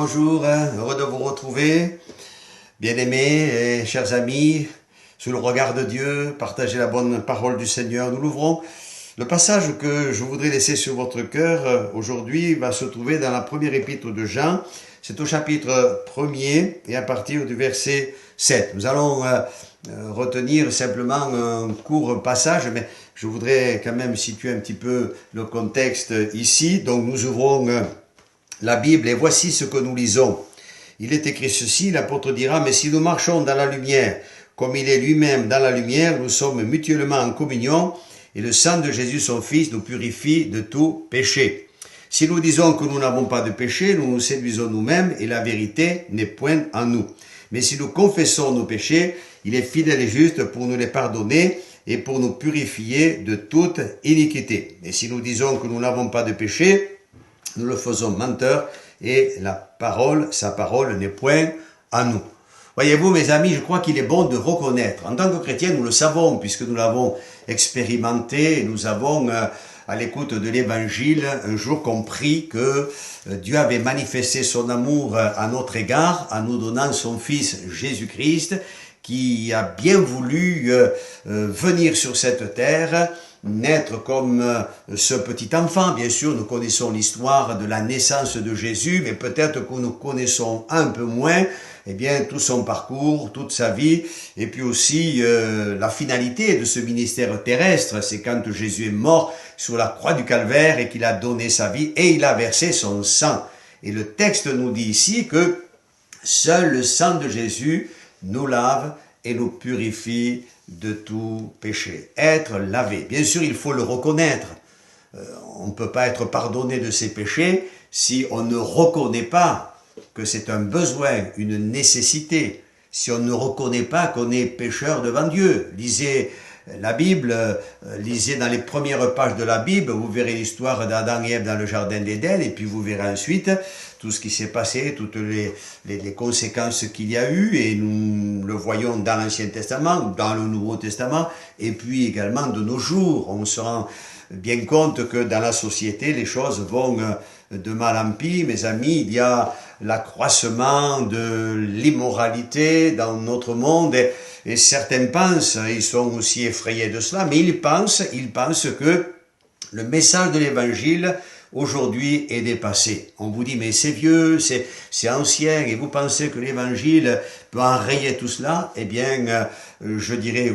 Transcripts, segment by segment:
bonjour, heureux de vous retrouver, bien-aimés et chers amis, sous le regard de Dieu, partagez la bonne parole du Seigneur. Nous l'ouvrons. Le passage que je voudrais laisser sur votre cœur aujourd'hui va se trouver dans la première épître de Jean. C'est au chapitre 1er et à partir du verset 7. Nous allons retenir simplement un court passage, mais je voudrais quand même situer un petit peu le contexte ici. Donc nous ouvrons la Bible et voici ce que nous lisons. Il est écrit ceci, l'apôtre dira, mais si nous marchons dans la lumière, comme il est lui-même dans la lumière, nous sommes mutuellement en communion, et le sang de Jésus son Fils nous purifie de tout péché. Si nous disons que nous n'avons pas de péché, nous nous séduisons nous-mêmes, et la vérité n'est point en nous. Mais si nous confessons nos péchés, il est fidèle et juste pour nous les pardonner, et pour nous purifier de toute iniquité. Et si nous disons que nous n'avons pas de péché, nous le faisons menteur, et sa parole n'est point en nous. Voyez-vous, mes amis, je crois qu'il est bon de reconnaître. En tant que chrétiens, nous le savons, puisque nous l'avons expérimenté, nous avons, à l'écoute de l'Évangile, un jour compris que Dieu avait manifesté son amour à notre égard, en nous donnant son Fils Jésus-Christ, qui a bien voulu venir sur cette terre, naître comme ce petit enfant. Bien sûr, nous connaissons l'histoire de la naissance de Jésus, mais peut-être que nous connaissons un peu moins tout son parcours, toute sa vie, et puis aussi la finalité de ce ministère terrestre. C'est quand Jésus est mort sur la croix du Calvaire et qu'il a donné sa vie et il a versé son sang. Et le texte nous dit ici que seul le sang de Jésus nous lave et nous purifie de tout péché. Être lavé. Bien sûr, il faut le reconnaître. On ne peut pas être pardonné de ses péchés si on ne reconnaît pas que c'est un besoin, une nécessité. Si on ne reconnaît pas qu'on est pécheur devant Dieu. Lisez la Bible, lisez dans les premières pages de la Bible, vous verrez l'histoire d'Adam et Ève dans le jardin d'Éden, et puis vous verrez ensuite tout ce qui s'est passé, toutes les conséquences qu'il y a eu, et nous le voyons dans l'Ancien Testament, dans le Nouveau Testament, et puis également de nos jours. On se rend bien compte que dans la société, les choses vont de mal en pis, mes amis. Il y a l'accroissement de l'immoralité dans notre monde, et certains pensent, ils sont aussi effrayés de cela, mais ils pensent que le message de l'Évangile aujourd'hui est dépassé. On vous dit, mais c'est vieux, c'est ancien, et vous pensez que l'Évangile peut enrayer tout cela? Eh bien, je dirais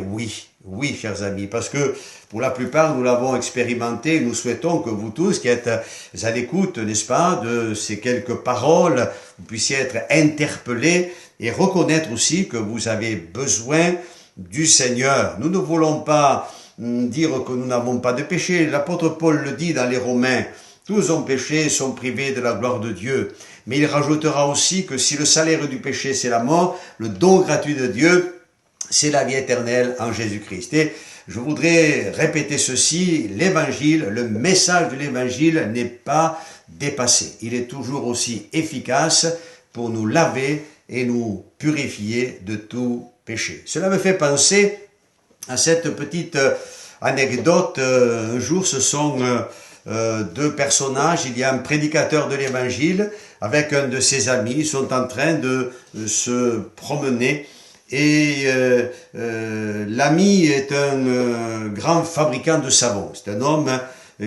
oui, chers amis, parce que pour la plupart, nous l'avons expérimenté. Nous souhaitons que vous tous qui êtes à l'écoute, n'est-ce pas, de ces quelques paroles, vous puissiez être interpellés et reconnaître aussi que vous avez besoin du Seigneur. Nous ne voulons pas dire que nous n'avons pas de péché. L'apôtre Paul le dit dans les Romains. Tous ont péché et sont privés de la gloire de Dieu. Mais il rajoutera aussi que si le salaire du péché c'est la mort, le don gratuit de Dieu, c'est la vie éternelle en Jésus-Christ. Et je voudrais répéter ceci, l'Évangile, le message de l'Évangile n'est pas dépassé. Il est toujours aussi efficace pour nous laver et nous purifier de tout péché. Cela me fait penser à cette petite anecdote. Un jour, ce sont deux personnages. Il y a un prédicateur de l'Évangile avec un de ses amis. Ils sont en train de se promener. Et l'ami est un grand fabricant de savon. C'est un homme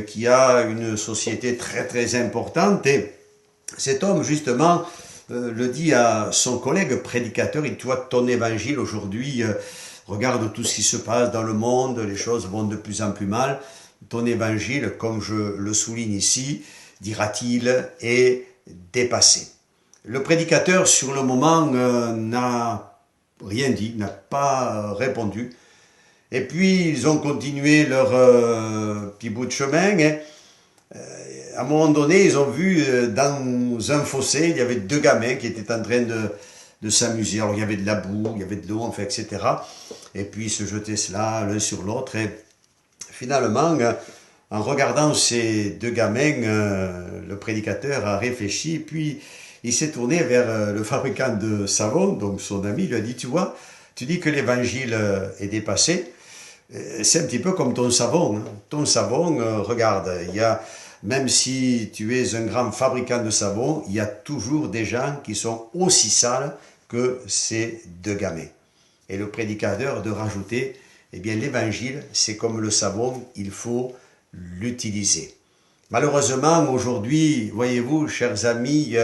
qui a une société très très importante. Et cet homme, justement, le dit à son collègue prédicateur, il dit, toi, ton évangile aujourd'hui, regarde tout ce qui se passe dans le monde, les choses vont de plus en plus mal. Ton évangile, comme je le souligne ici, dira-t-il, est dépassé. Le prédicateur, sur le moment, n'a rien dit, n'a pas répondu. Et puis, ils ont continué leur petit bout de chemin. À un moment donné, ils ont vu dans un fossé, il y avait deux gamins qui étaient en train de s'amuser. Alors, il y avait de la boue, il y avait de l'eau, enfin, etc. Et puis, ils se jetaient cela l'un sur l'autre. Et finalement, en regardant ces deux gamins, le prédicateur a réfléchi, puis il s'est tourné vers le fabricant de savon, donc son ami, il lui a dit, tu vois, tu dis que l'évangile est dépassé, c'est un petit peu comme ton savon. Hein. Ton savon, regarde, il y a même si tu es un grand fabricant de savon, il y a toujours des gens qui sont aussi sales que ces deux gamins. Et le prédicateur de rajouter, eh bien l'évangile, c'est comme le savon, il faut l'utiliser. Malheureusement, aujourd'hui, voyez-vous, chers amis,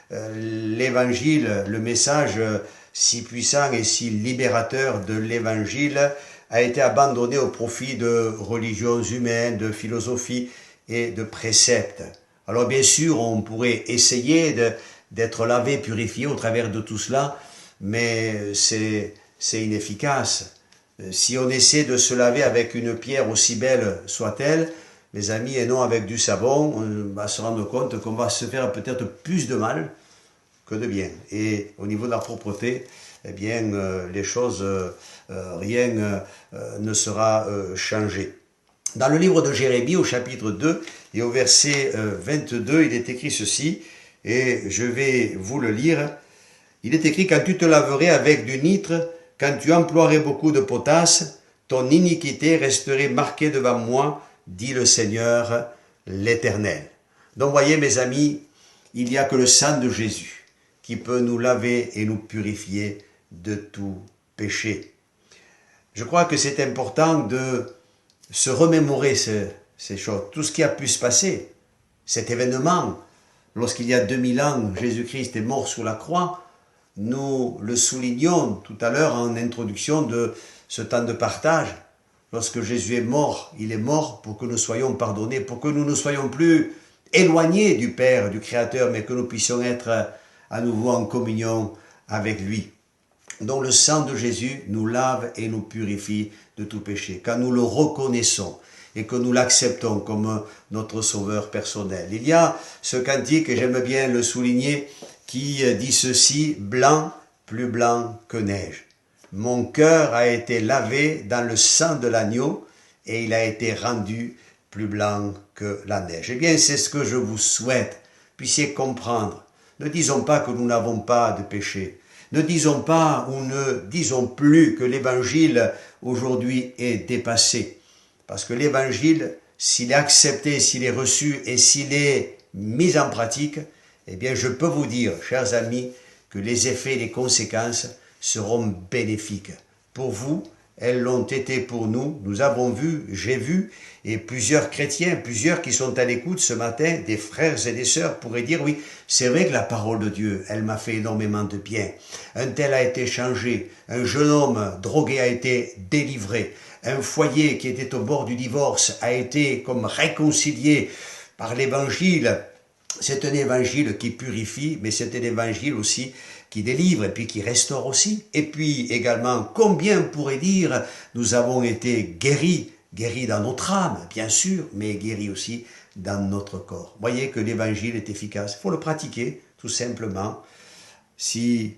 l'évangile, le message si puissant et si libérateur de l'évangile a été abandonné au profit de religions humaines, de philosophies et de préceptes. Alors bien sûr, on pourrait essayer d'être lavé, purifié au travers de tout cela, mais c'est inefficace. Si on essaie de se laver avec une pierre aussi belle soit-elle, mes amis, et non avec du savon, on va se rendre compte qu'on va se faire peut-être plus de mal que de bien. Et au niveau de la propreté, eh bien, les choses, rien ne sera changé. Dans le livre de Jérémie, au chapitre 2 et au verset 22, il est écrit ceci, et je vais vous le lire. Il est écrit, « Quand tu te laverais avec du nitre, quand tu emploierais beaucoup de potasse, ton iniquité resterait marquée devant moi, dit le Seigneur l'Éternel. » Donc voyez mes amis, il n'y a que le sang de Jésus qui peut nous laver et nous purifier de tout péché. Je crois que c'est important de se remémorer ces choses, tout ce qui a pu se passer, cet événement, lorsqu'il y a 2000 ans, Jésus-Christ est mort sur la croix, nous le soulignons tout à l'heure en introduction de ce temps de partage. Lorsque Jésus est mort, il est mort pour que nous soyons pardonnés, pour que nous ne soyons plus éloignés du Père, du Créateur, mais que nous puissions être à nouveau en communion avec lui. Donc le sang de Jésus nous lave et nous purifie de tout péché. Quand nous le reconnaissons et que nous l'acceptons comme notre sauveur personnel. Il y a ce cantique, et j'aime bien le souligner, qui dit ceci, « Blanc, plus blanc que neige. Mon cœur a été lavé dans le sang de l'agneau et il a été rendu plus blanc que la neige. » Eh bien, c'est ce que je vous souhaite, puissiez comprendre. Ne disons pas que nous n'avons pas de péché. Ne disons pas ou ne disons plus que l'évangile aujourd'hui est dépassé. Parce que l'évangile, s'il est accepté, s'il est reçu et s'il est mis en pratique, eh bien je peux vous dire, chers amis, que les effets et les conséquences seront bénéfiques. Pour vous, elles l'ont été pour nous. Nous avons vu, j'ai vu, et plusieurs chrétiens, plusieurs qui sont à l'écoute ce matin, des frères et des sœurs, pourraient dire, oui, c'est vrai que la parole de Dieu, elle m'a fait énormément de bien. Un tel a été changé, un jeune homme drogué a été délivré, un foyer qui était au bord du divorce a été comme réconcilié par l'évangile. C'est un évangile qui purifie, mais c'est un évangile aussi qui délivre et puis qui restaure aussi. Et puis également, combien pourrait dire, nous avons été guéris dans notre âme, bien sûr, mais guéris aussi dans notre corps. Voyez que l'évangile est efficace. Il faut le pratiquer, tout simplement. Si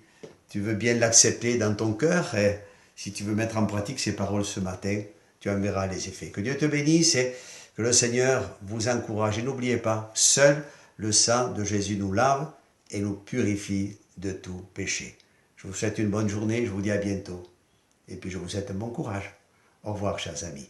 tu veux bien l'accepter dans ton cœur, et si tu veux mettre en pratique ces paroles ce matin, tu en verras les effets. Que Dieu te bénisse et que le Seigneur vous encourage. Et n'oubliez pas, seul le sang de Jésus nous lave et nous purifie de tout péché. Je vous souhaite une bonne journée, je vous dis à bientôt. Et puis je vous souhaite un bon courage. Au revoir, chers amis.